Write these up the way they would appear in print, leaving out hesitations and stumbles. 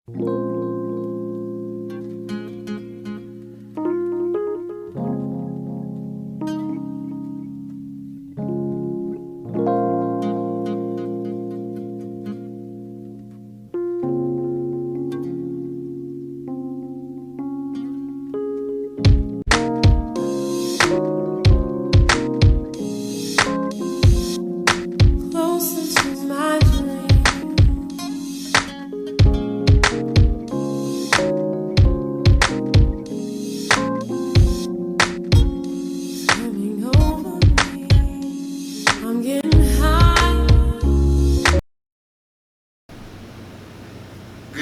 Good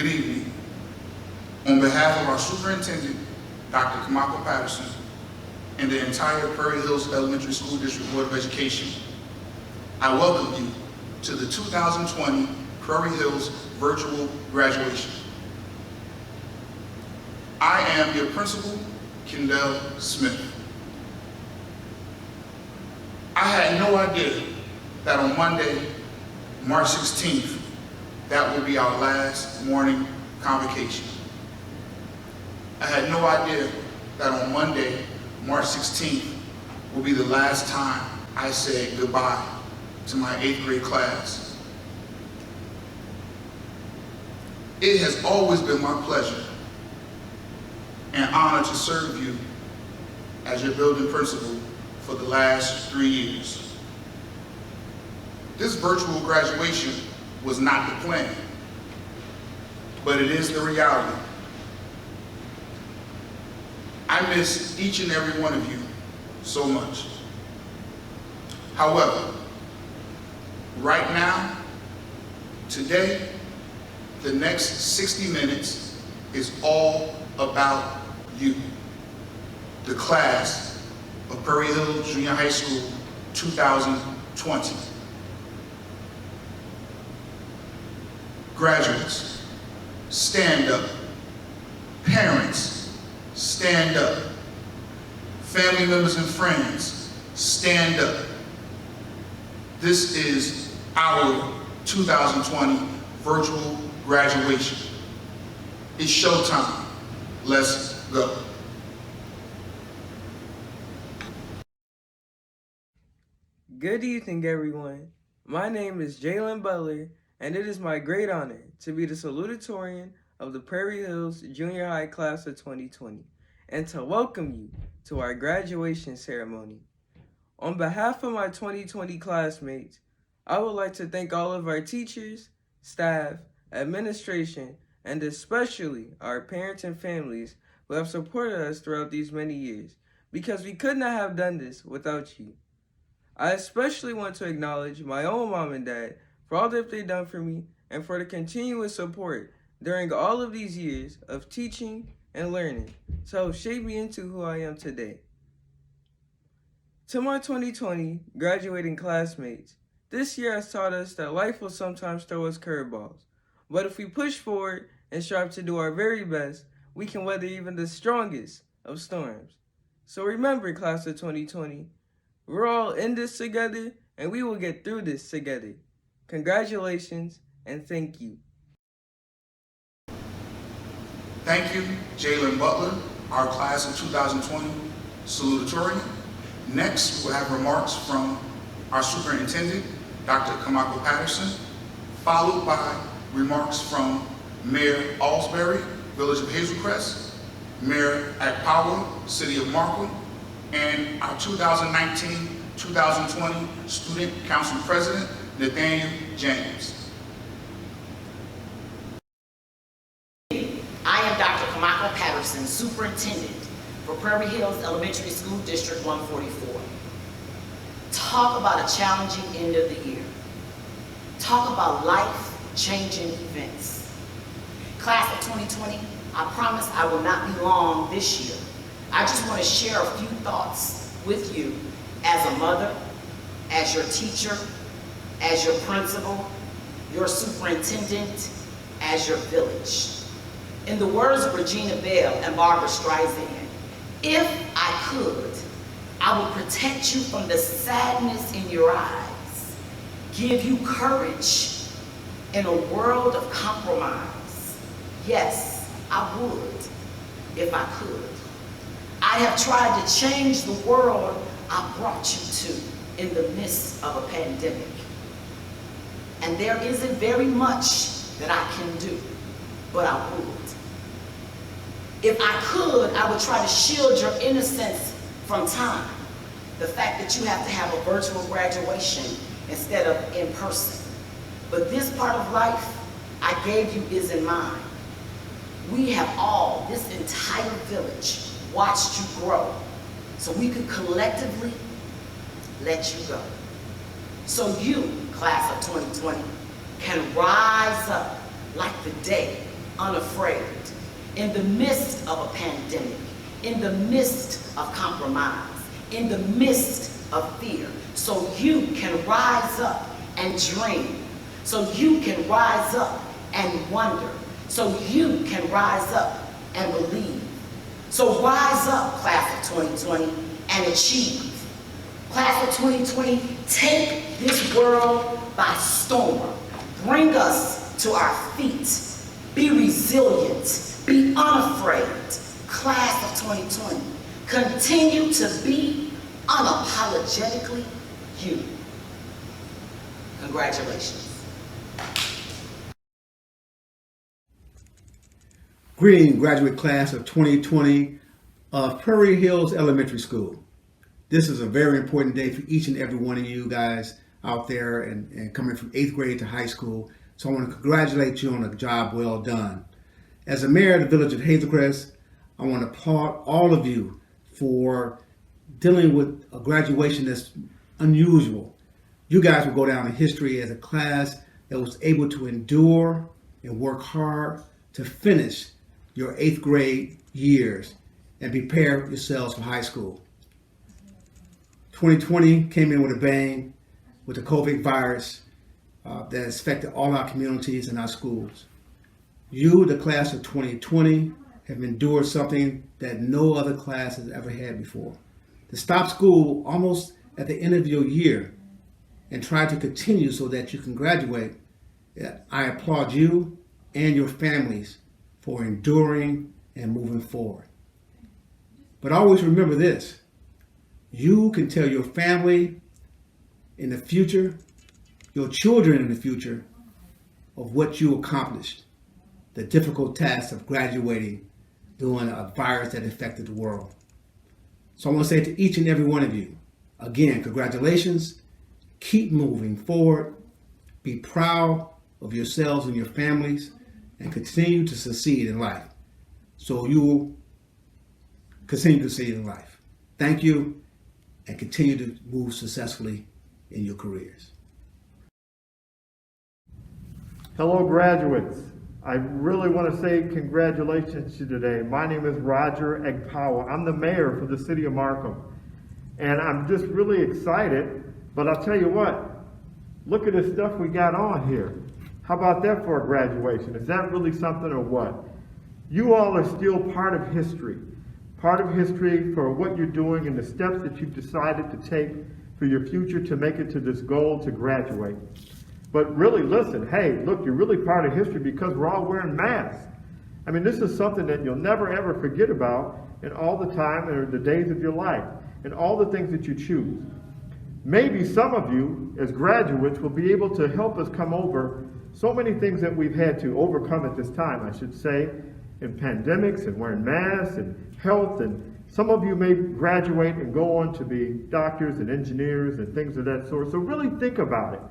evening. On behalf of our superintendent, Dr. Kamako Patterson, and the entire Prairie-Hills Elementary School District Board of Education, I welcome you to the 2020 Prairie-Hills virtual graduation. I am your principal, Kendall Smith. I had no idea that on Monday, March 16th, that would be our last morning convocation. I had no idea that on Monday, March 16th, will be the last time I said goodbye to my 8th grade class. It has always been my pleasure and honor to serve you as your building principal for the last 3 years. This virtual graduation was not the plan, but it is the reality. I miss each and every one of you so much. However, right now, today, the next 60 minutes is all about you, the class of Prairie-Hills Junior High School 2020. Graduates, stand up. Parents, stand up. Family members and friends, stand up. This is our 2020 virtual graduation. It's showtime. Let's go. Good evening, everyone. My name is Jalen Butler, and it is my great honor to be the salutatorian of the Prairie-Hills Junior High Class of 2020, and to welcome you to our graduation ceremony. On behalf of my 2020 classmates, I would like to thank all of our teachers, staff, administration, and especially our parents and families who have supported us throughout these many years, because we could not have done this without you. I especially want to acknowledge my own mom and dad for all that they've done for me and for the continuous support during all of these years of teaching and learning to help shape me into who I am today. To my 2020 graduating classmates, this year has taught us that life will sometimes throw us curveballs, but if we push forward and strive to do our very best, we can weather even the strongest of storms. So remember, class of 2020, we're all in this together and we will get through this together. Congratulations and thank you. Thank you, Jalen Butler, our class of 2020 salutatorian. Next, we'll have remarks from our superintendent, Dr. Kamako Patterson, followed by remarks from Mayor Alsbury, Village of Hazelcrest, Mayor Akpawa, City of Markham, and our 2019-2020 Student Council President, Nathaniel James. I am Dr. Kamako Patterson, Superintendent for Prairie-Hills Elementary School District 144. Talk about a challenging end of the year. Talk about life-changing events. Class of 2020, I promise I will not be long this year. I just want to share a few thoughts with you as a mother, as your teacher, as your principal, your superintendent, as your village. In the words of Regina Bell and Barbara Streisand, if I could, I would protect you from the sadness in your eyes, give you courage in a world of compromise, Yes, I would if I could. I have tried to change the world I brought you to in the midst of a pandemic. And there isn't very much that I can do, but I would. If I could, I would try to shield your innocence from time. The fact that you have to have a virtual graduation instead of in person. But this part of life I gave you is in mine. We have all, this entire village, watched you grow so we could collectively let you go. So you, class of 2020, can rise up like the day, unafraid, in the midst of a pandemic, in the midst of compromise, in the midst of fear. So you can rise up and dream. So you can rise up and wonder. So you can rise up and believe. So rise up, class of 2020, and achieve. Class of 2020, take this world by storm. Bring us to our feet. Be resilient. Be unafraid. Class of 2020, continue to be unapologetically you. Congratulations. Greeting, graduate class of 2020 of Prairie-Hills Elementary School. This is a very important day for each and every one of you guys out there and coming from 8th grade to high school. So I want to congratulate you on a job well done. As a mayor of the village of Hazelcrest, I want to applaud all of you for dealing with a graduation that's unusual. You guys will go down in history as a class that was able to endure and work hard to finish your 8th grade years and prepare yourselves for high school. 2020 came in with a bang with the COVID virus that has affected all our communities and our schools. You, the class of 2020, have endured something that no other class has ever had before. To stop school almost at the end of your year and try to continue so that you can graduate, I applaud you and your families for enduring and moving forward. But always remember this, you can tell your family in the future, your children in the future, of what you accomplished, the difficult task of graduating during a virus that affected the world. So I want to say to each and every one of you, again, congratulations, keep moving forward, be proud of yourselves and your families, and continue to succeed in life. So you will continue to succeed in life. Thank you, and continue to move successfully in your careers. Hello, graduates. I really want to say congratulations to you today. My name is Roger Egpower. I'm the mayor for the city of Markham. And I'm just really excited, but I'll tell you what, look at the stuff we got on here. How about that for a graduation? Is that really something or what? You all are still part of history for what you're doing and the steps that you've decided to take for your future to make it to this goal to graduate. But really listen, hey, look, you're really part of history because we're all wearing masks. I mean, this is something that you'll never ever forget about in all the time and the days of your life and all the things that you choose. Maybe some of you as graduates will be able to help us come over so many things that we've had to overcome at this time, I should say, in pandemics and wearing masks and health, and some of you may graduate and go on to be doctors and engineers and things of that sort. So really think about it.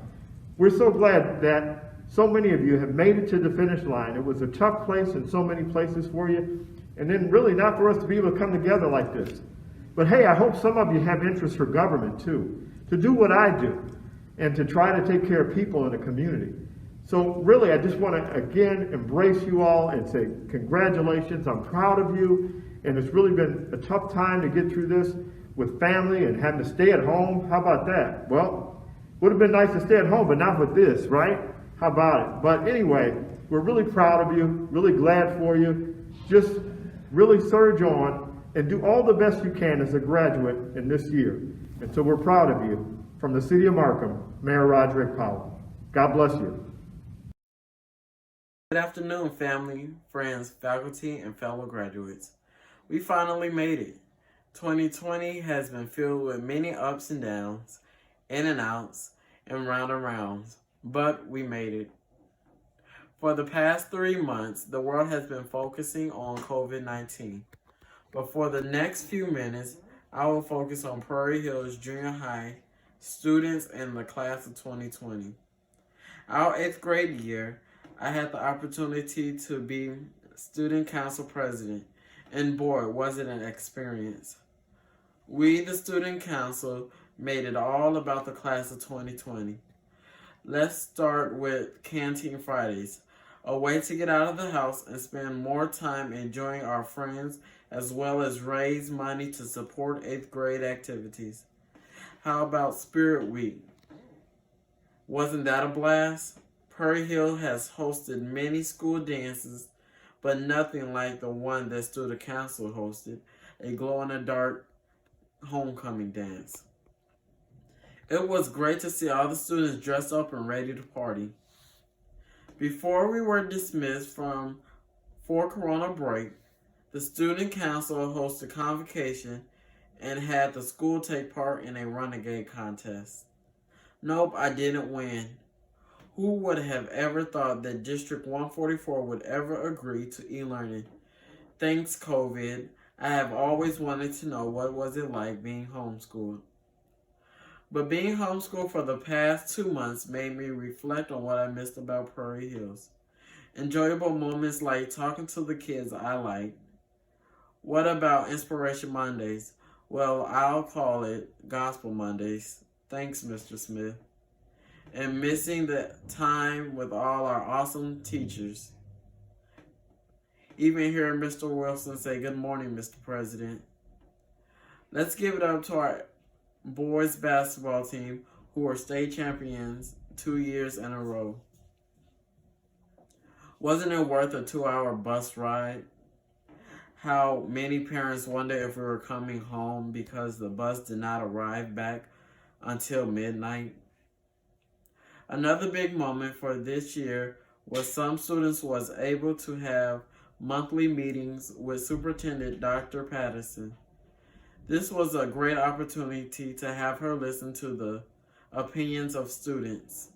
We're so glad that so many of you have made it to the finish line. It was a tough place in so many places for you, and then really not for us to be able to come together like this. But hey, I hope some of you have interest for government too, to do what I do, and to try to take care of people in the community. So really, I just want to again embrace you all and say congratulations. I'm proud of you, and it's really been a tough time to get through this with family and having to stay at home. How about that? Well, would have been nice to stay at home, but not with this, right? How about it? But anyway, we're really proud of you, really glad for you. Just really surge on and do all the best you can as a graduate in this year. And so we're proud of you. From the city of Markham, Mayor Roderick Powell. God bless you. Good afternoon, family, friends, faculty, and fellow graduates. We finally made it. 2020 has been filled with many ups and downs, in and outs, and round and rounds, but we made it. For the past 3 months, the world has been focusing on COVID-19. But for the next few minutes, I will focus on Prairie-Hills Junior High students in the class of 2020. Our 8th grade year, I had the opportunity to be student council president, and boy, was it an experience. We, the student council, made it all about the class of 2020. Let's start with Canteen Fridays, a way to get out of the house and spend more time enjoying our friends, as well as raise money to support 8th grade activities. How about Spirit Week? Wasn't that a blast? Prairie-Hills has hosted many school dances, but nothing like the one that student council hosted, a glow-in-the-dark homecoming dance. It was great to see all the students dressed up and ready to party. Before we were dismissed for Corona break, the student council hosted convocation and had the school take part in a renegade contest. Nope, I didn't win. Who would have ever thought that District 144 would ever agree to e-learning? Thanks, COVID. I have always wanted to know what was it like being homeschooled. But being homeschooled for the past 2 months made me reflect on what I missed about Prairie-Hills. Enjoyable moments like talking to the kids I like. What about Inspiration Mondays? Well, I'll call it Gospel Mondays. Thanks, Mr. Smith. And missing the time with all our awesome teachers. Even hearing Mr. Wilson say, "Good morning, Mr. President." Let's give it up to our boys basketball team, who are state champions 2 years in a row. Wasn't it worth a 2-hour bus ride? How many parents wonder if we were coming home because the bus did not arrive back until midnight. Another big moment for this year was some students was able to have monthly meetings with Superintendent Dr. Patterson. This was a great opportunity to have her listen to the opinions of students.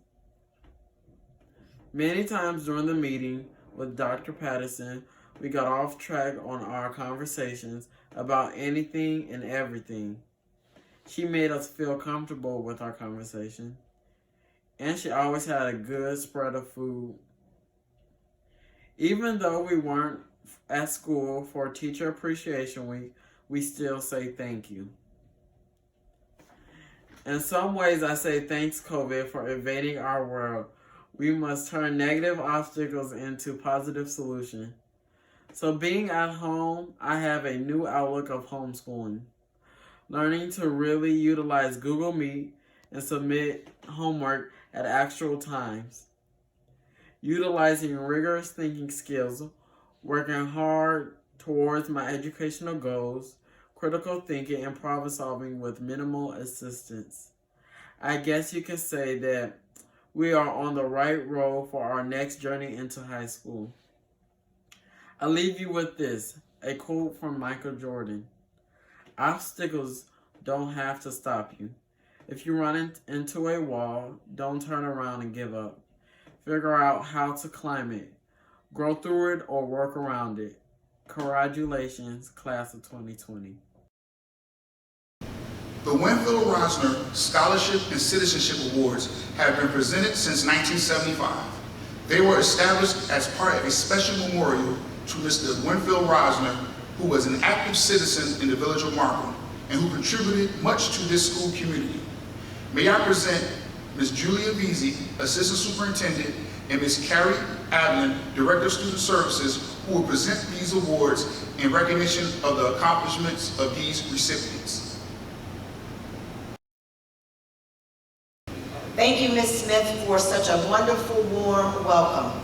Many times during the meeting with Dr. Patterson, we got off track on our conversations about anything and everything. She made us feel comfortable with our conversation, and she always had a good spread of food. Even though we weren't at school for Teacher Appreciation Week, we still say thank you. In some ways, I say thanks, COVID, for invading our world. We must turn negative obstacles into positive solutions. So being at home, I have a new outlook of homeschooling. Learning to really utilize Google Meet and submit homework at actual times. Utilizing rigorous thinking skills, working hard towards my educational goals, critical thinking, and problem solving with minimal assistance. I guess you could say that we are on the right road for our next journey into high school. I'll leave you with this, a quote from Michael Jordan. Obstacles don't have to stop you. If you run into a wall, don't turn around and give up. Figure out how to climb it. Grow through it or work around it. Congratulations, class of 2020. The Winfield Rosner Scholarship and Citizenship Awards have been presented since 1975. They were established as part of a special memorial to Mr. Winfield Rosner, who was an active citizen in the village of Markham and who contributed much to this school community. May I present Ms. Julia Veazey, Assistant Superintendent, and Ms. Carrie Adlin, Director of Student Services, who will present these awards in recognition of the accomplishments of these recipients. Thank you, Ms. Smith, for such a wonderful, warm welcome.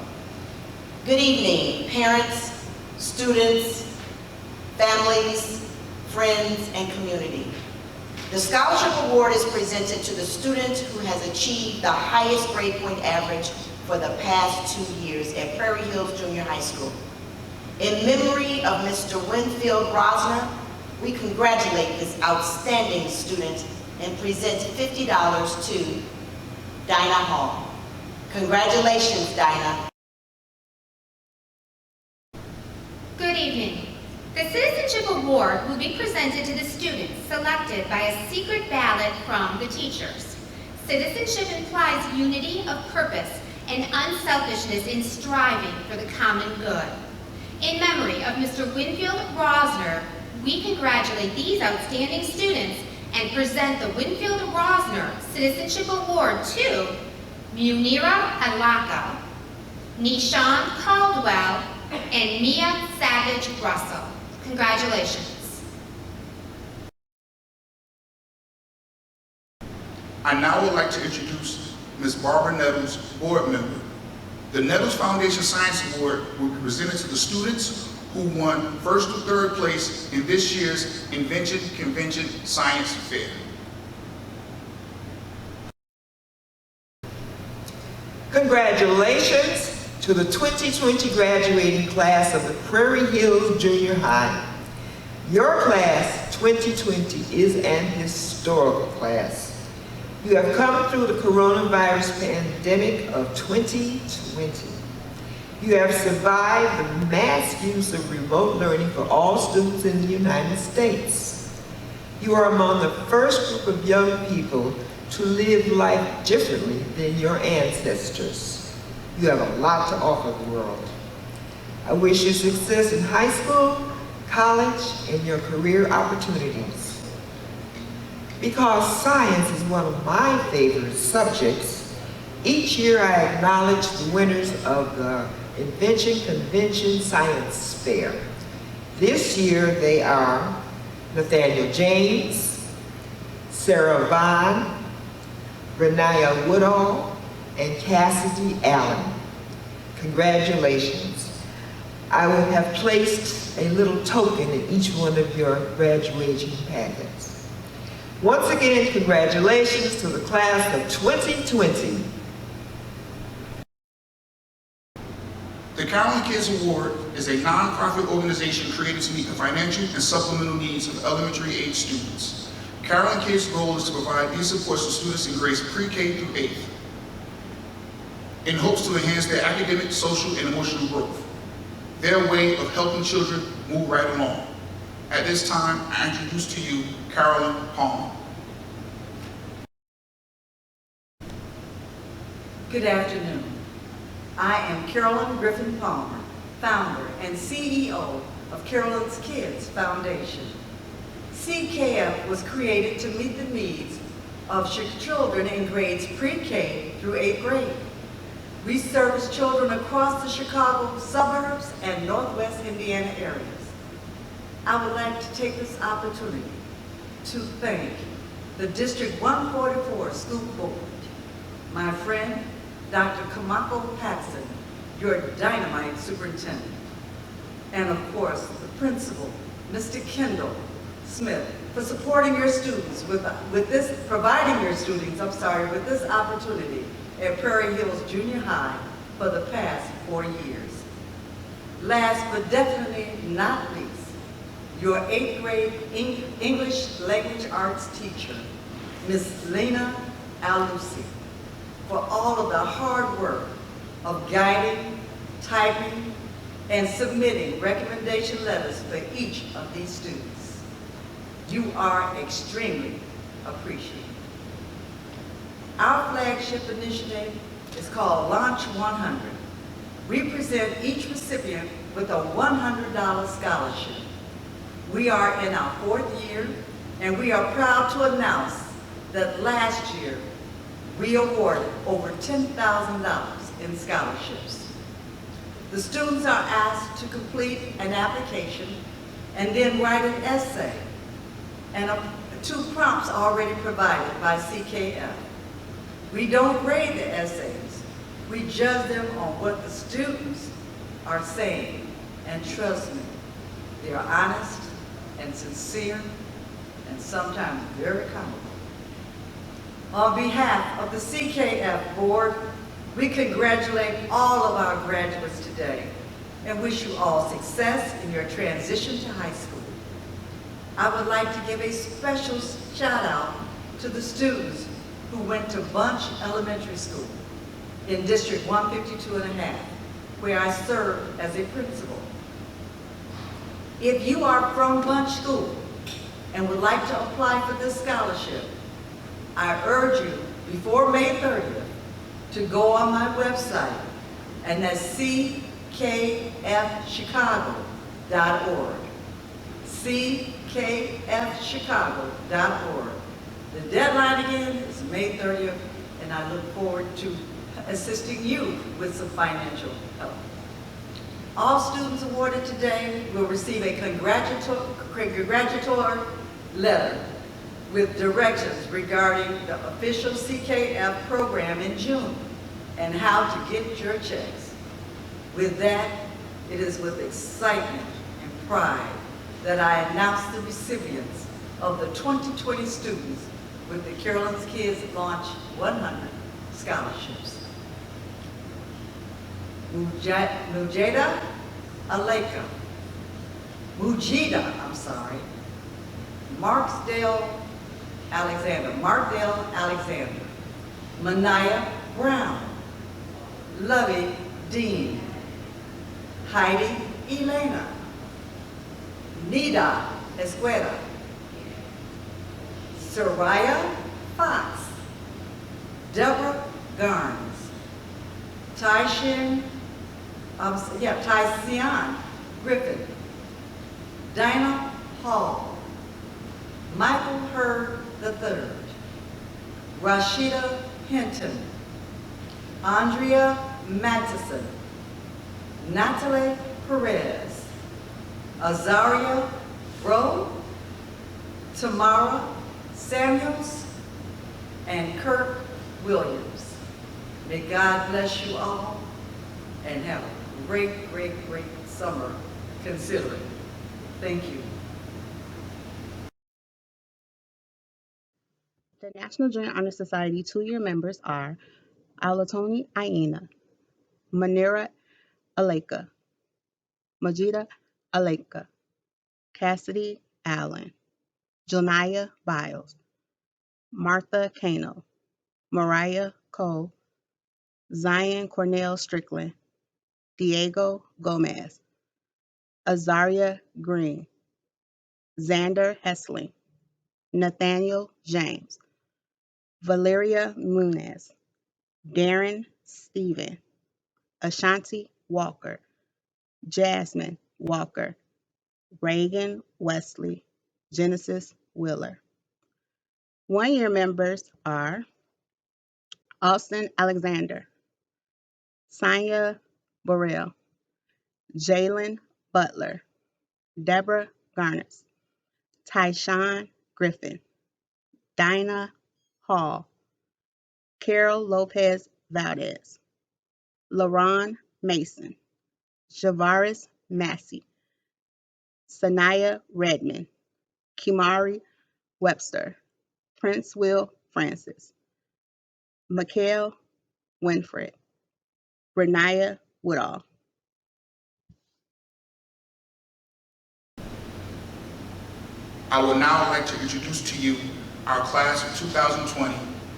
Good evening, parents, students, families, friends, and community. The scholarship award is presented to the student who has achieved the highest grade point average for the past 2 years at Prairie-Hills Junior High School. In memory of Mr. Winfield Rosner, we congratulate this outstanding student and present $50 to Dinah Hall. Congratulations, Dinah. Good evening. The Citizenship Award will be presented to the students selected by a secret ballot from the teachers. Citizenship implies unity of purpose and unselfishness in striving for the common good. In memory of Mr. Winfield Rosner, we congratulate these outstanding students and present the Winfield Rosner Citizenship Award to Munira Alaka, Nishan Caldwell, and Mia Savage Russell. Congratulations. I now would like to introduce Ms. Barbara Nettles, board member. The Nettles Foundation Science Award will be presented to the students who won first through third place in this year's Invention Convention Science Fair. Congratulations to the 2020 graduating class of the Prairie-Hills Junior High. Your class 2020 is an historical class. You have come through the coronavirus pandemic of 2020. You have survived the mass use of remote learning for all students in the United States. You are among the first group of young people to live life differently than your ancestors. You have a lot to offer the world. I wish you success in high school, college, and your career opportunities. Because science is one of my favorite subjects, each year I acknowledge the winners of the Invention Convention Science Fair. This year they are Nathaniel James, Sarah Vaughn, Renaya Woodall, and Cassidy Allen. Congratulations. I will have placed a little token in each one of your graduation packets. Once again, congratulations to the class of 2020. The Carolyn Kids Award is a nonprofit organization created to meet the financial and supplemental needs of elementary age students. Carolyn Kids' goal is to provide these supports to students in grades pre-K through 8th in hopes to enhance their academic, social, and emotional growth. Their way of helping children move right along. At this time, I introduce to you Carolyn Palmer. Good afternoon. I am Carolyn Griffin Palmer, founder and CEO of Carolyn's Kids Foundation. CKF was created to meet the needs of children in grades pre-K through 8th grade. We service children across the Chicago suburbs and Northwest Indiana areas. I would like to take this opportunity to thank the District 144 School Board, my friend, Dr. Kamako Paxson, your dynamite superintendent, and of course, the principal, Mr. Kendall Smith, for supporting your students with this opportunity at Prairie-Hills Junior High for the past 4 years. Last but definitely not least, your 8th grade English Language Arts teacher, Ms. Lena Alusi, for all of the hard work of guiding, typing, and submitting recommendation letters for each of these students. You are extremely appreciated. Our flagship initiative is called Launch 100. We present each recipient with a $100 scholarship. We are in our 4th year, and we are proud to announce that last year we awarded over $10,000 in scholarships. The students are asked to complete an application and then write an essay, and 2 prompts already provided by CKF. We don't grade the essays. We judge them on what the students are saying, and trust me, they are honest and sincere and sometimes very comical. On behalf of the CKF board, We congratulate all of our graduates today and wish you all success in your transition to high school. I would like to give a special shout out to the students who went to Bunch Elementary School in District 152.5, where I served as a principal. If you are from Bunch School and would like to apply for this scholarship, I urge you before May 30th to go on my website, and that's ckfchicago.org. ckfchicago.org. The deadline again is May 30th, and I look forward to assisting you with some financial help. All students awarded today will receive a congratulatory letter with directions regarding the official CKF program in June and how to get your checks. With that, it is with excitement and pride that I announce the recipients of the 2020 students with the Carolyn's Kids Launch 100 scholarships. Mujida Aleka, Markdale Alexander, Manaya Brown, Lovey Dean, Heidi Elena, Nida Escuela, Soraya Fox, Deborah Garnes, Tycian Griffin, Dinah Hall, Michael Hurd III, Rashida Hinton, Andrea Mattison, Natalie Perez, Azaria Rowe, Tamara Samuels, and Kirk Williams. May God bless you all and have a great, great, great summer considering. Thank you. The National Junior Honor Society 2-year members are Alatoni Aina, Manira Aleka, Majida Aleka, Cassidy Allen, Jonaya Biles, Martha Kano, Mariah Cole, Zion Cornell Strickland, Diego Gomez, Azaria Green, Xander Hessling, Nathaniel James, Valeria Munez, Darren Stephen, Ashanti Walker, Jasmine Walker, Reagan Wesley, Genesis Wheeler. 1-year members are Austin Alexander, Sonia Burrell, Jalen Butler, Deborah Garners, Tyshawn Griffin, Dinah Hall, Carol Lopez Valdez, LaRon Mason, Javaris Massey, Sanaya Redmond, Kimari Webster, Prince Will Francis, Mikhail Winfred, Renaya Woodall. I would now like to introduce to you our class of 2020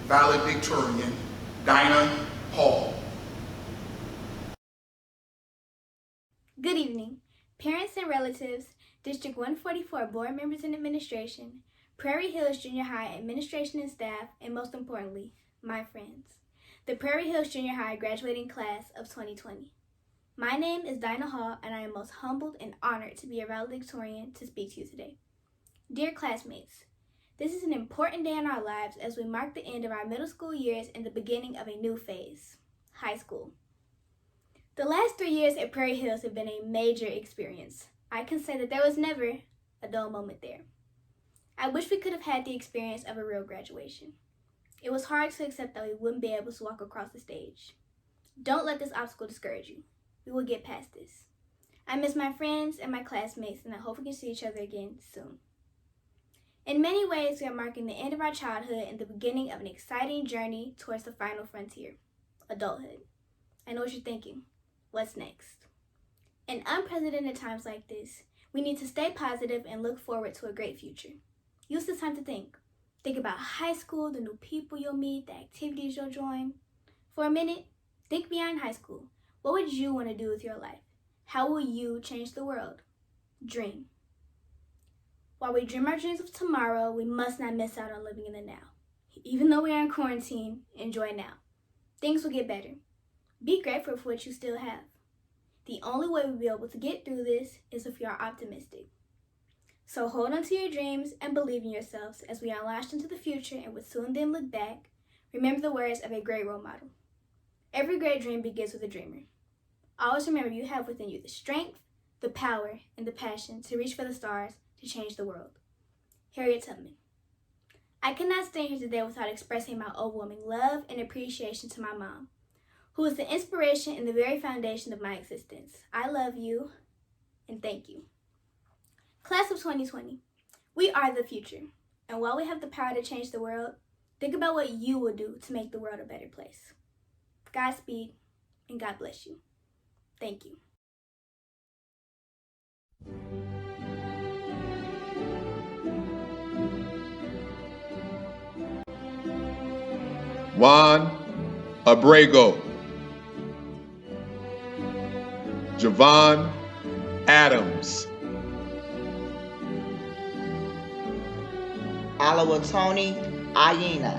valedictorian, Dinah Hall. Good evening, parents and relatives, District 144 board members and administration, Prairie-Hills Junior High administration and staff, and most importantly, my friends, the Prairie-Hills Junior High graduating class of 2020. My name is Dinah Hall, and I am most humbled and honored to be a valedictorian to speak to you today. Dear classmates, this is an important day in our lives as we mark the end of our middle school years and the beginning of a new phase, high school. The last 3 years at Prairie-Hills have been a major experience. I can say that there was never a dull moment there. I wish we could have had the experience of a real graduation. It was hard to accept that we wouldn't be able to walk across the stage. Don't let this obstacle discourage you. We will get past this. I miss my friends and my classmates, and I hope we can see each other again soon. In many ways, we are marking the end of our childhood and the beginning of an exciting journey towards the final frontier, adulthood. I know what you're thinking. What's next? In unprecedented times like this, we need to stay positive and look forward to a great future. Use this time to think. Think about high school, the new people you'll meet, the activities you'll join. For a minute, think beyond high school. What would you want to do with your life? How will you change the world? Dream. While we dream our dreams of tomorrow, we must not miss out on living in the now. Even though we are in quarantine, enjoy now. Things will get better. Be grateful for what you still have. The only way we'll be able to get through this is if you are optimistic. So hold on to your dreams and believe in yourselves as we are launched into the future and will soon then look back. Remember the words of a great role model. Every great dream begins with a dreamer. Always remember you have within you the strength, the power, and the passion to reach for the stars to change the world. Harriet Tubman. I could not stand here today without expressing my overwhelming love and appreciation to my mom, who is the inspiration and the very foundation of my existence. I love you and thank you. Class of 2020, we are the future. And while we have the power to change the world, think about what you will do to make the world a better place. Godspeed and God bless you. Thank you. Juan Abrego, Javon Adams, Alawatoni Ayina,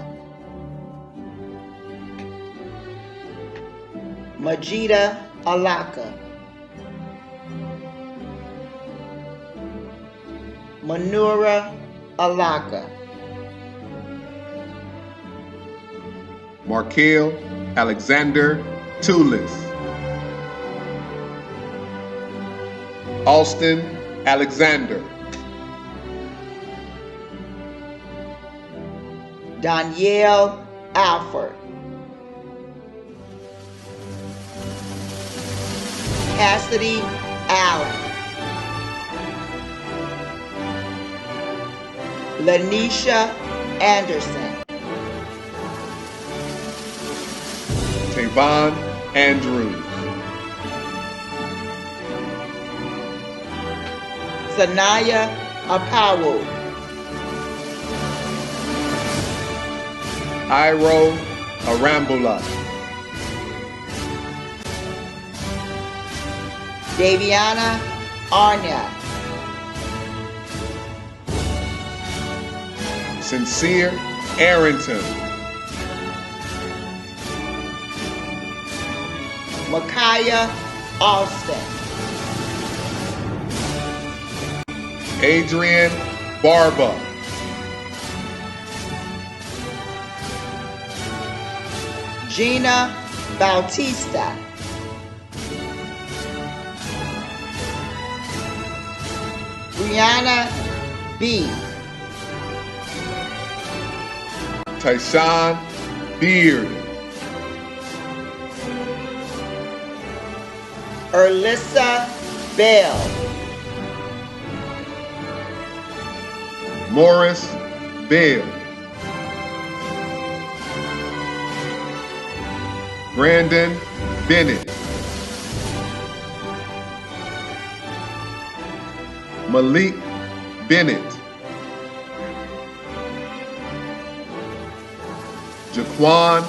Majida Alaka, Manura Alaka, Markel Alexander Tulis, Austin Alexander, Danielle Alford, Cassidy Allen, Lanisha Anderson, Tavon Andrews, Sanaya Apawu, Iro Arambula, Daviana Arna, Sincere Arrington, Micaiah Austin, Adrian Barba, Gina Bautista, Brianna B, Tyshawn Beard, Erlissa Bell, Morris Bell, Brandon Bennett, Malik Bennett, Jaquan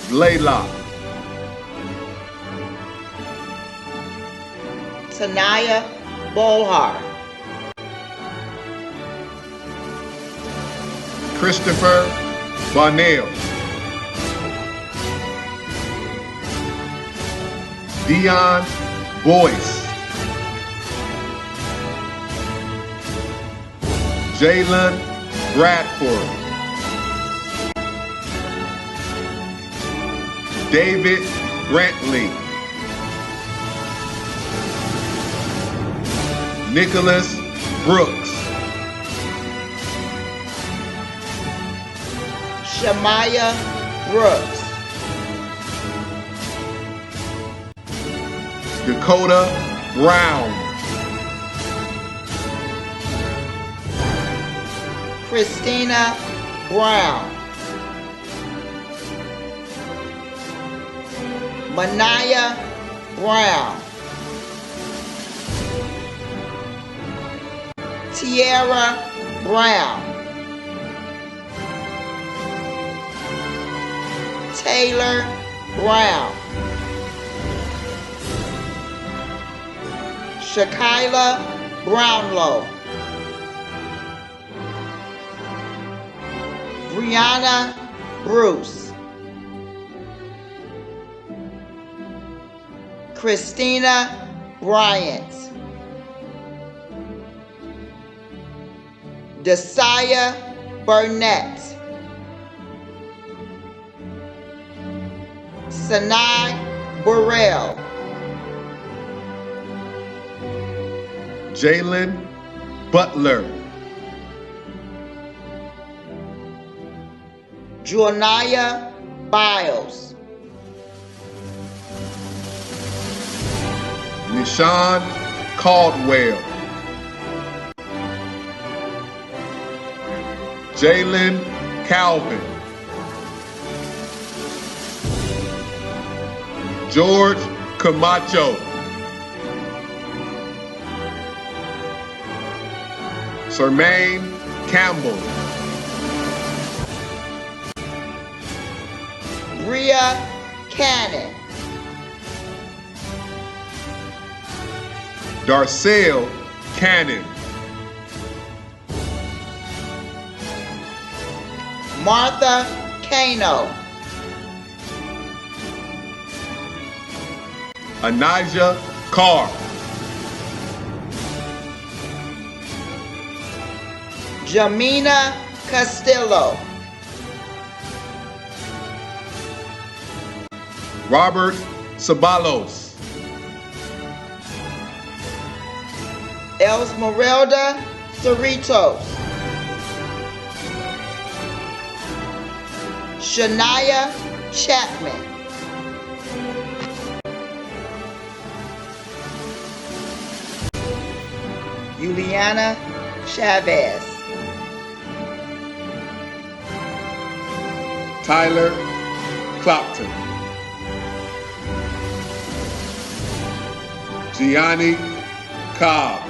Blaylock, Tanaya Bolhar, Christopher Bonnell, Dion Boyce, Jalen Bradford, David Brantley, Nicholas Brooks, Shamaya Brooks, Dakota Brown, Christina Brown, Manaya Brown, Tierra Brown, Taylor Brown, Shakila Brownlow, Brianna Bruce, Christina Bryant, Desaya Burnett, Sanai Burrell, Jalen Butler, Juanaya Biles, Nishan Caldwell, Jalen Calvin, George Camacho, Sermaine Campbell, Bria Cannon, Darcel Cannon, Martha Kano, Anijah Carr, Jamina Castillo, Robert Sabalos, Elsmeralda Cerritos, Shania Chapman, Juliana Chavez, Tyler Clopton, Gianni Cobb,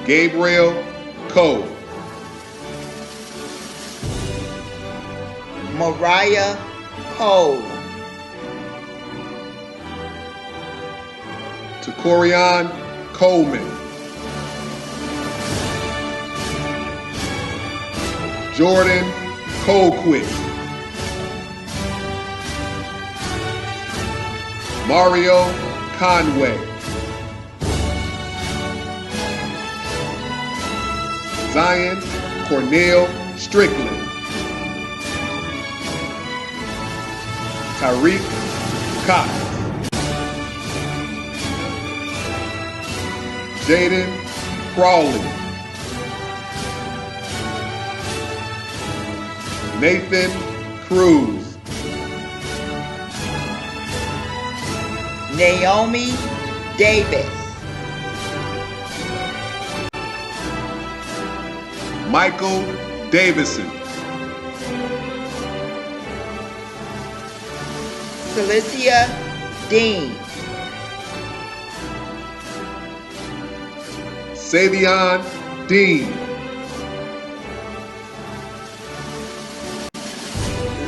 Gabriel Cole, Mariah Cole, Takorian Coleman, Jordan Colquitt, Mario Conway, Zion Cornell Strickland, Tyreek Cox, Jaden Crawley, Nathan Cruz, Naomi Davis, Michael Davison, Celicia Dean, Savion Dean,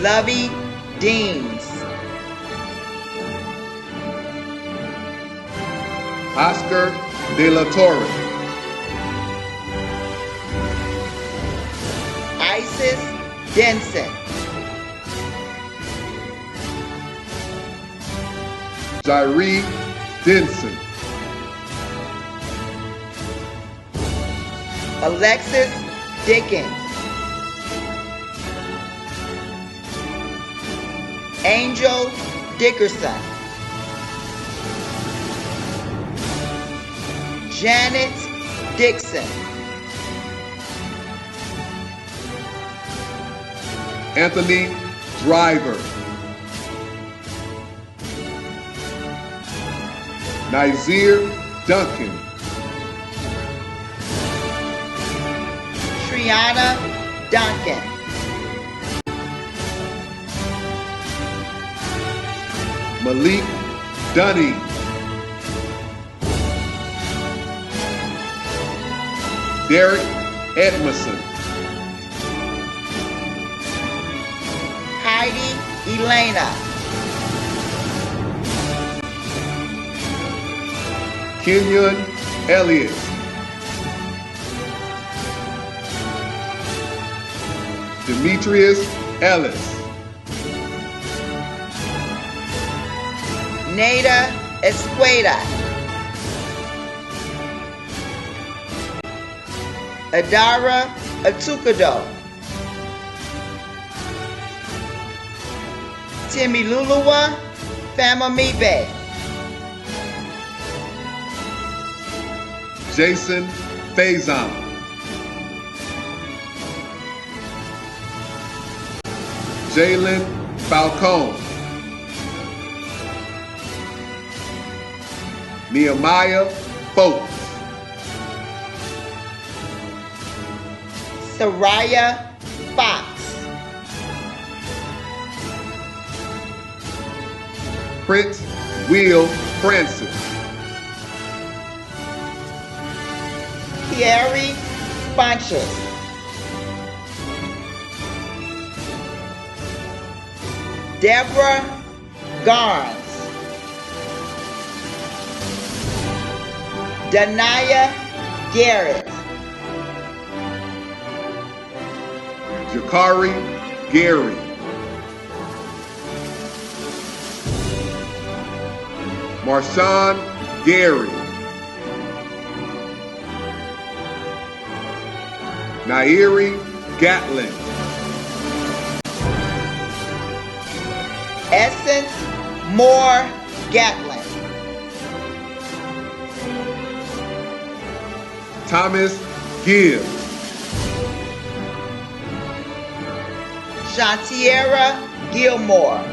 Lovey Deans, Oscar De La Torre, Isis Denson, Jairee Denson, Alexis Dickens, Angel Dickerson, Janet Dixon, Anthony Driver, Nazir Duncan, Triana Duncan, Malik Dunning. Derek Edmondson. Heidi Elena. Kenyon Elliott. Demetrius Ellis. Nada Esqueda. Adara Atukado. Timilulua Famamibe. Jason Faison. Jalen Falcone. Nehemiah Folks. Soraya Fox. Prince Will Francis. Pierre Funches. Deborah Garnes. Danaya Garrett. Jakari Gary. Marshawn Gary. Nairi Gatlin. Essence Moore Gatlin. Thomas Gibbs. Shantiera Gilmore.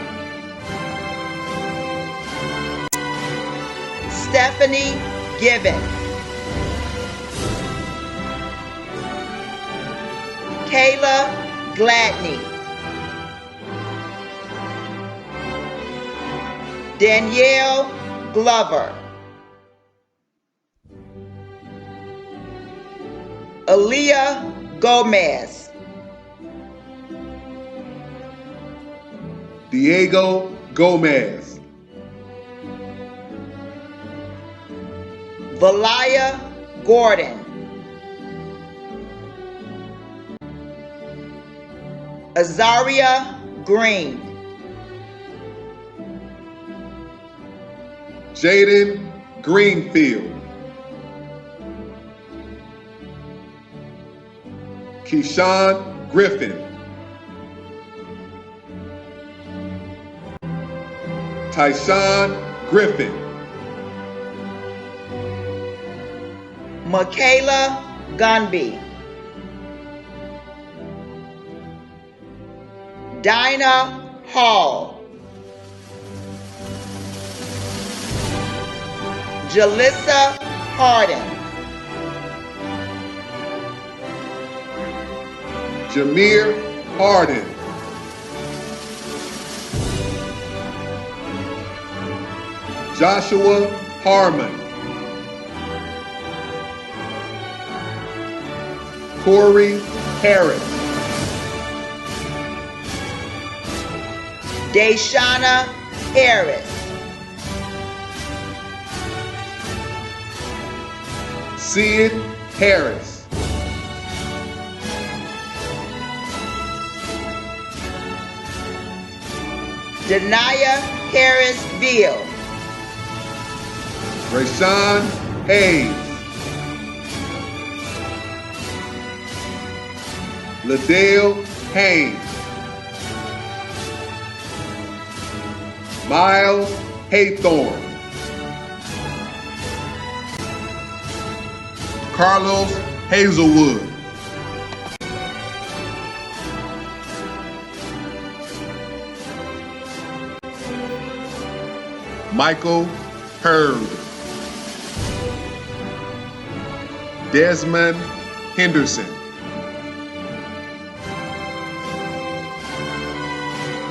Stephanie Gibbon. Kayla Gladney. Danielle Glover. Aaliyah Gomez. Diego Gomez. Valaya Gordon. Azaria Green. Jaden Greenfield. Keyshawn Griffin. Tyshawn Griffin. Michaela Gunby. Dinah Hall. Jalissa Harden. Jameer Harden. Joshua Harmon. Corey Harris. Deshana Harris. Sid Harris. Denaya Harris-Veal. Rashawn Hayes. Ladale Haynes. Miles Haythorne. Carlos Hazelwood. Michael Hurd. Desmond Henderson.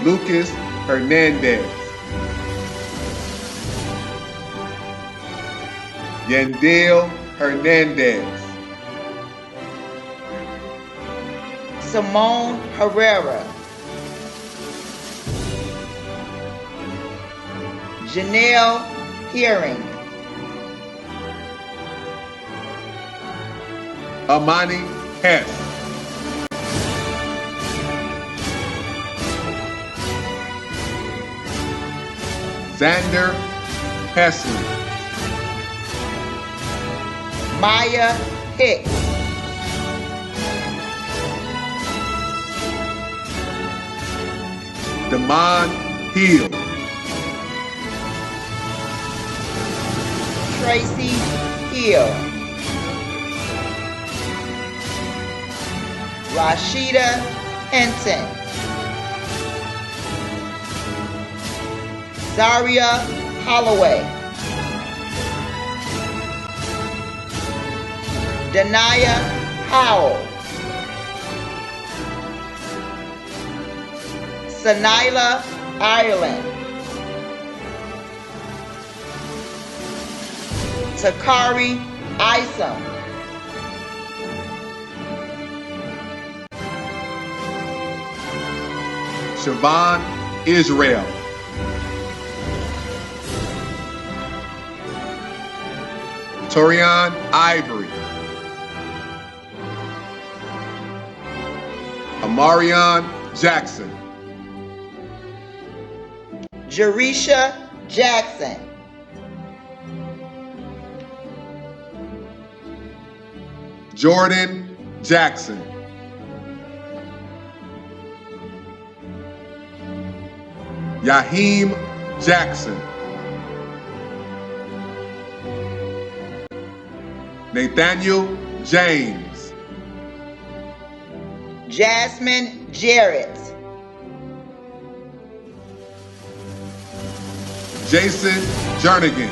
Lucas Hernandez. Yandel Hernandez. Simone Herrera. Janelle Hearing. Amani Hess. Xander Hesley. Maya Hicks. Damon Hill. Tracy Hill. Rashida Hinton. Zaria Holloway. Dania Howell. Sanila Ireland. Takari Isom. Siobhan Israel. Torian Ivory. Amarion Jackson. Jerisha Jackson. Jordan Jackson. Yaheem Jackson. Nathaniel James. Jasmine Jarrett. Jason Jernigan.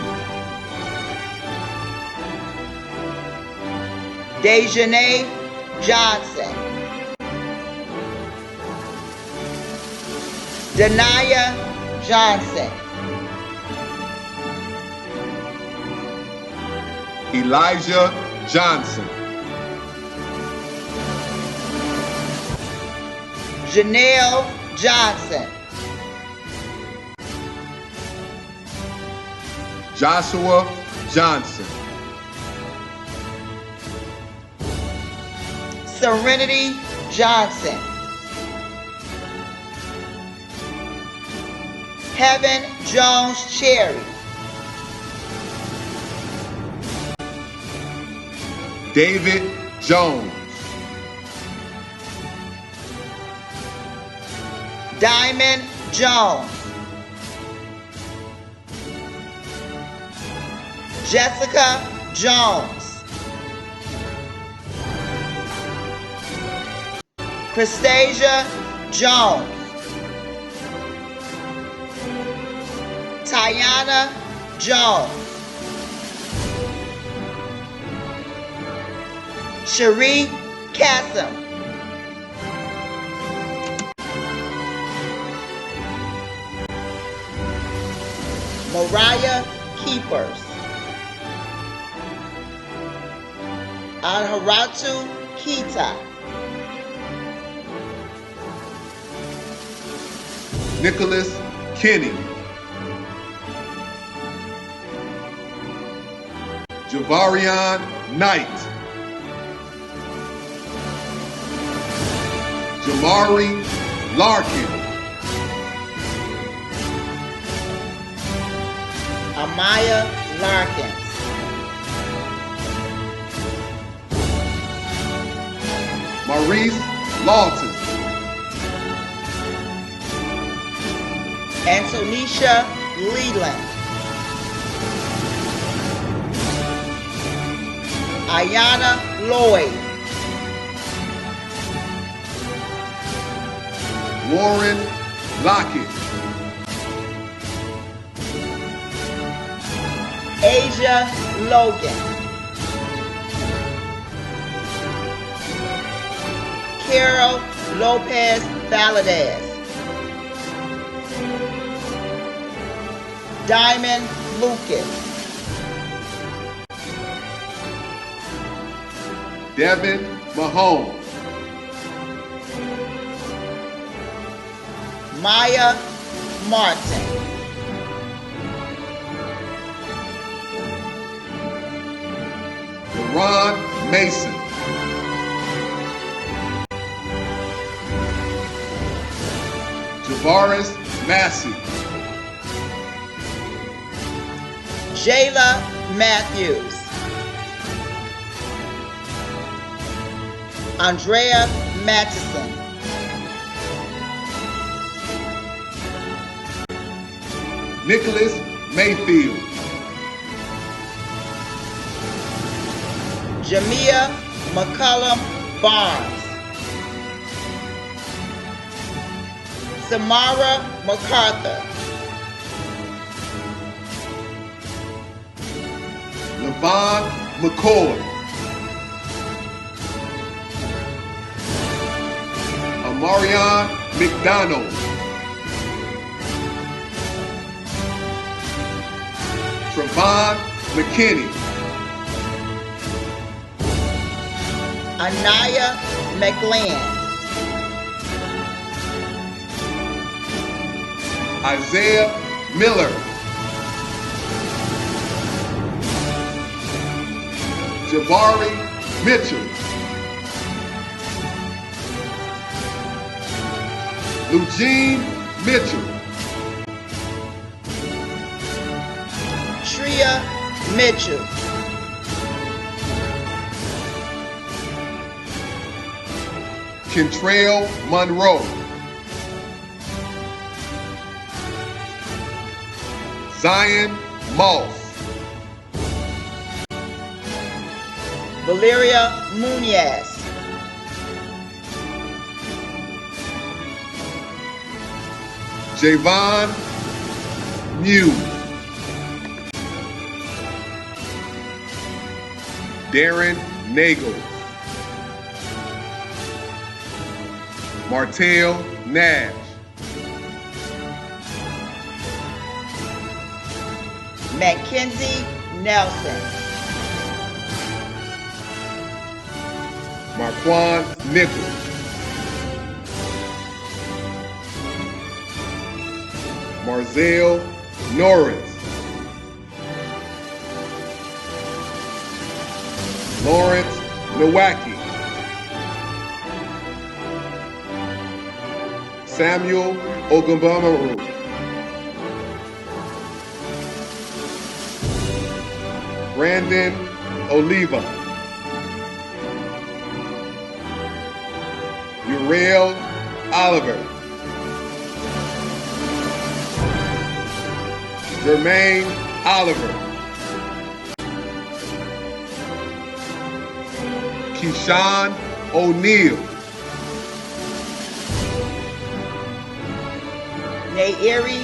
Dejanay Johnson. Dania Johnson. Elijah Johnson. Janelle Johnson. Joshua Johnson. Serenity Johnson. Heaven Jones Cherry. David Jones. Diamond Jones. Jessica Jones. Christasia Jones. Tiana Jones. Cherie Cassim. Mariah Keepers. Anharatu Kita. Nicholas Kenny. Javarion Knight. Jamari Larkin. Amaya Larkins. Maurice Lawton. Antonisha Leland. Ayana Lloyd. Warren Lockett. Asia Logan. Carol Lopez Valadez. Diamond Lucas. Devin Mahone, Maya Martin, LaRon Mason, Javaris Massey, Jayla Matthews, Andrea Mattison, Nicholas Mayfield, Jamia McCullum Barnes, Samara MacArthur, Levon McCoy, Amarion McDonald, Trevon McKinney, Anaya McLean, Isaiah Miller, Jabari Mitchell, Eugene Mitchell, Tria Mitchell, Kentrell Monroe, Zion Moss, Valeria Munez, Javon Mew, Darren Nagel, Martell Nash, Mackenzie Nelson, Marquand Nichols, Marzell Norris, Lawrence Nowacki, Samuel Ogunbamaru, Brandon Oliva, Uriel Oliver, Jermaine Oliver, Keyshawn O'Neal, Nairi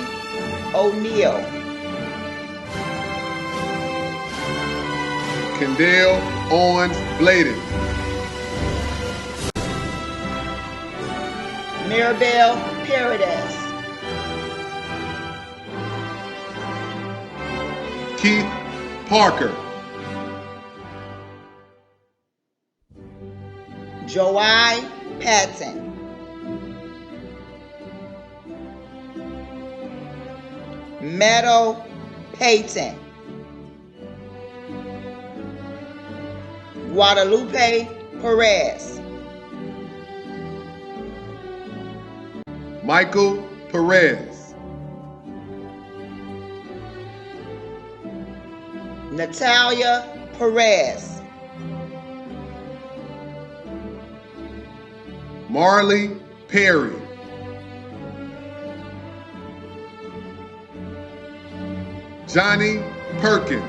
O'Neal, Kendall Owens Bladen, Mirabelle Paradis, Keith Parker, Joai Patton, Meadow Payton, Guadalupe Perez, Michael Perez, Natalia Perez, Marley Perry, Johnny Perkins,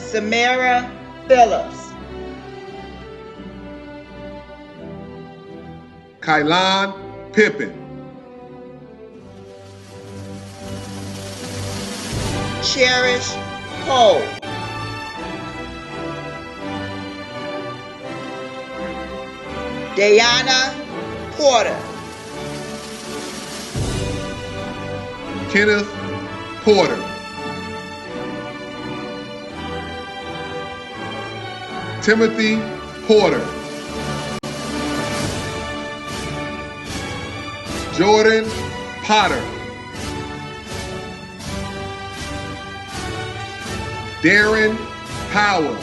Samara Phillips, Kylan Pippin, Cherish Cole, Diana Porter, Kenneth Porter, Timothy Porter, Jordan Potter, Darren Powell,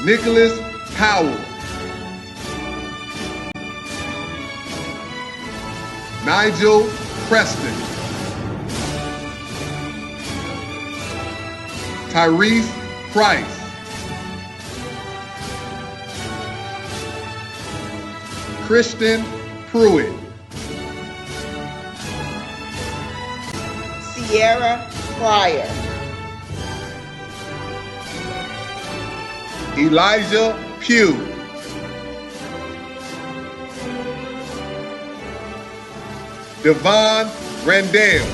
Nicholas Howell, Nigel Preston, Tyrese Price, Christian Pruitt, Sierra Pryor, Elijah Pugh, Devon Randell,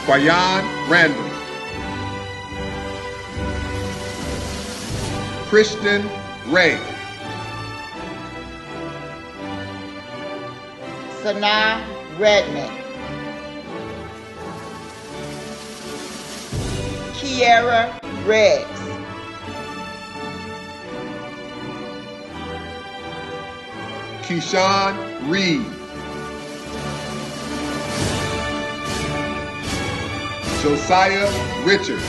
Quayan Randall, Christian Ray, Sanaa Redmond, Kiera Riggs, Keyshawn Reed, Josiah Richards,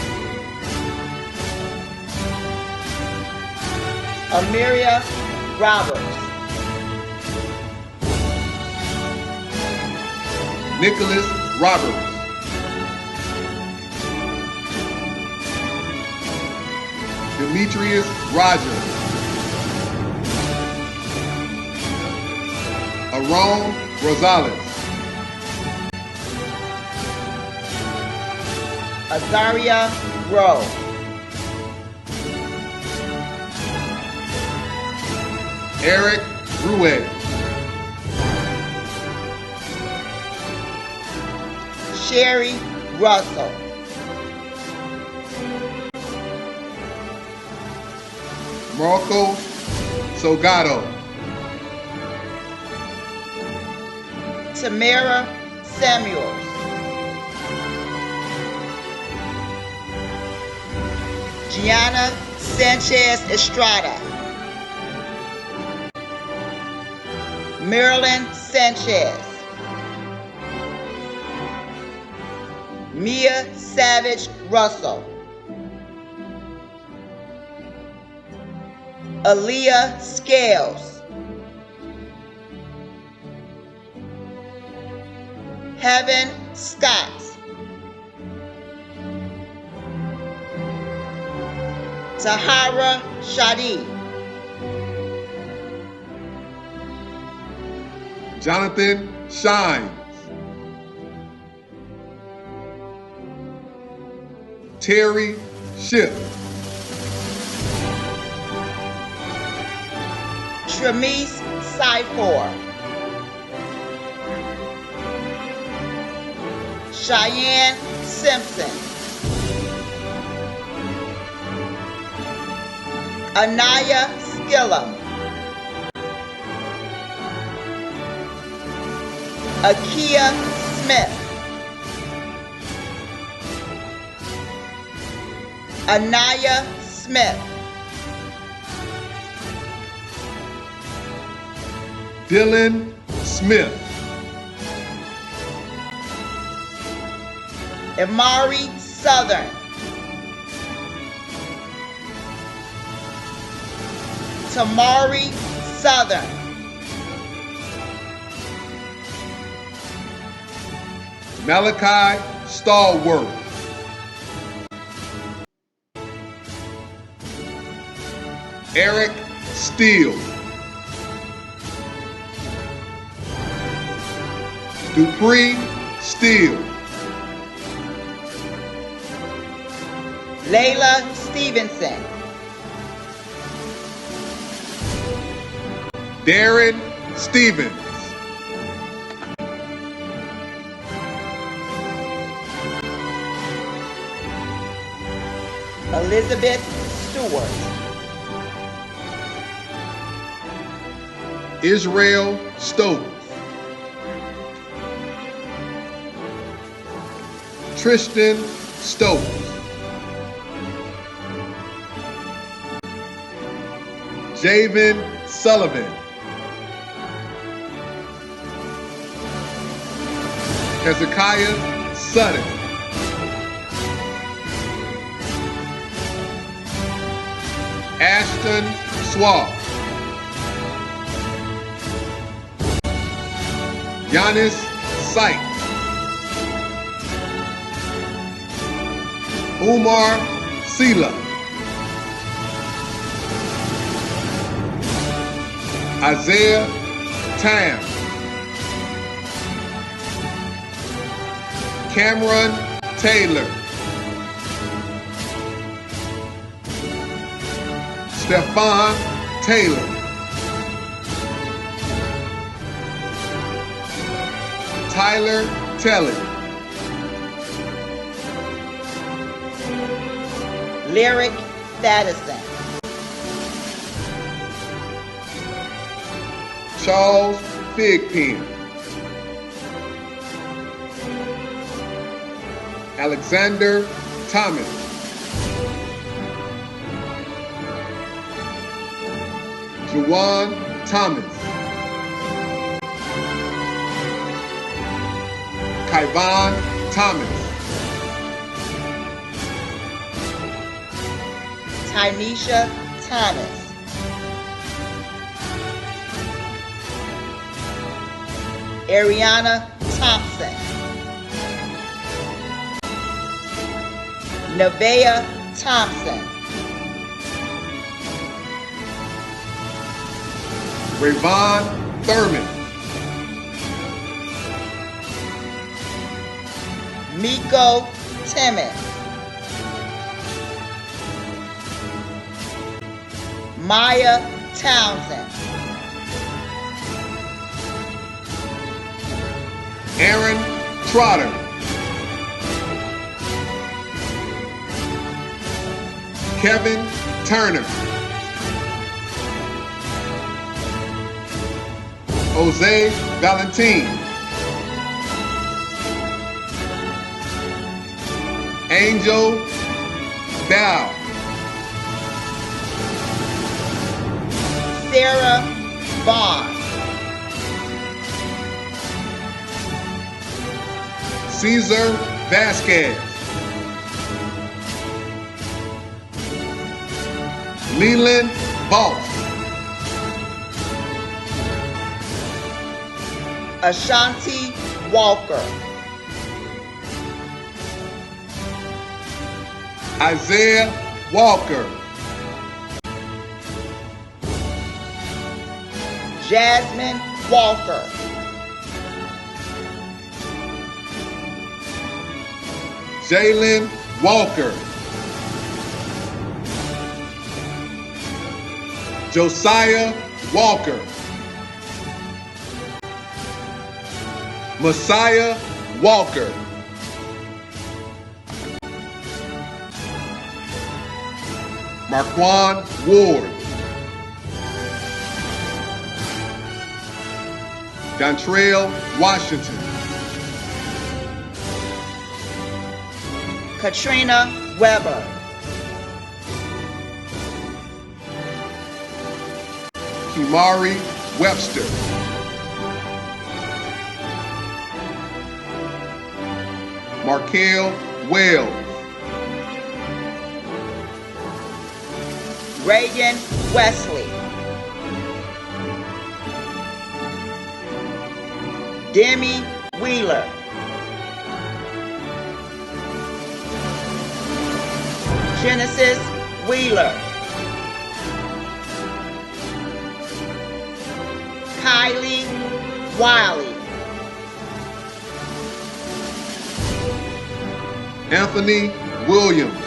Amiria Roberts, Nicholas Roberts, Demetrius Rogers, Aaron Rosales, Azaria Rowe, Eric Ruet, Sherry Russell, Marco Sogado, Tamara Samuels, Gianna Sanchez Estrada, Marilyn Sanchez, Mia Savage Russell, Aaliyah Scales, Heaven Scott, Tahara Shadi, Jonathan Shines, Terry Ship, Tremise Syfor, Cheyenne Simpson, Anaya Skillam, Akia Smith, Anaya Smith, Dylan Smith, Amari Southern, Tamari Southern, Malachi Stallworth, Eric Steele, Dupree Steele, Layla Stevenson, Darren Stevens, Elizabeth Stewart, Israel Stokes, Tristan Stokes. Javen Sullivan. Hezekiah Sutton. Ashton Swab. Giannis Sykes. Umar Sela. Isaiah Tam. Cameron Taylor. Stephon Taylor. Tyler Telly. Lyric Thaddeson. Charles Thigpen. Alexander Thomas. Juwan Thomas. Kyvon Thomas. Tynesha Thomas. Ariana Thompson. Nevaeh Thompson. Rayvon Thurman. Miko Timmons. Maya Townsend. Aaron Trotter. Kevin Turner. Jose Valentin. Angel Dow. Sarah Vaughn. Cesar Vasquez. Leland Boss. Ashanti Walker. Isaiah Walker. Jasmine Walker. Jalen Walker. Josiah Walker. Messiah Walker. Marquand Ward. Dontrell Washington. Katrina Weber. Kimari Webster. Markel Wells. Reagan Wesley. Demi Wheeler. Genesis Wheeler. Kylie Wiley. Anthony Williams.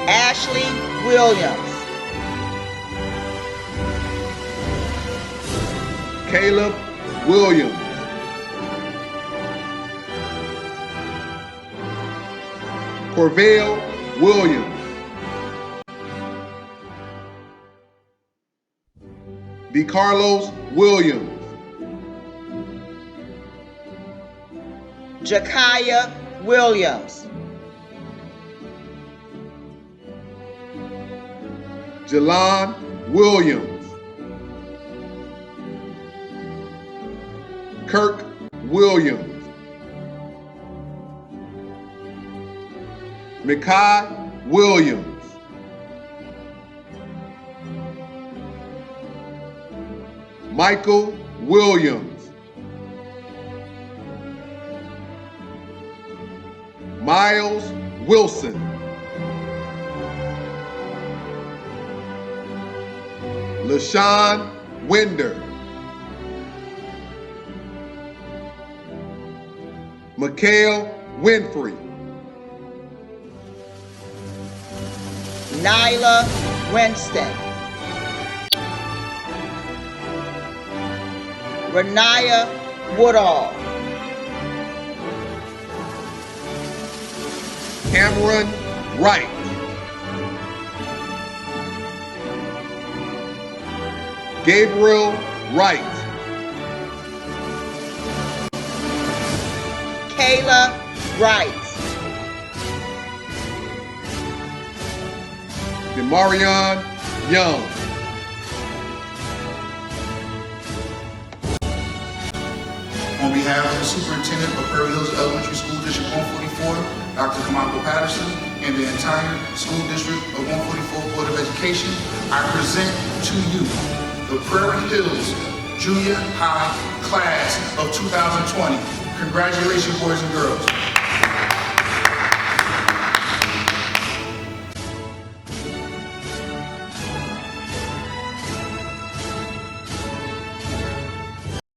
Ashley Williams. Caleb Williams. Corvell Williams. DeCarlos Williams. Jakaya Williams. Jelon Williams. Kirk Williams. Mikai Williams. Michael Williams. Miles Wilson. LaShawn Winder. Mikhail Winfrey. Nyla Winston. Renaya Woodall. Cameron Wright. Gabriel Wright. Kayla Wright. Demarion Young. On behalf of the Superintendent of Prairie-Hills Elementary School District 144, Dr. Kamako Patterson, and the entire School District of 144 Board of Education, I present to you the Prairie-Hills Junior High Class of 2020. Congratulations, boys and girls.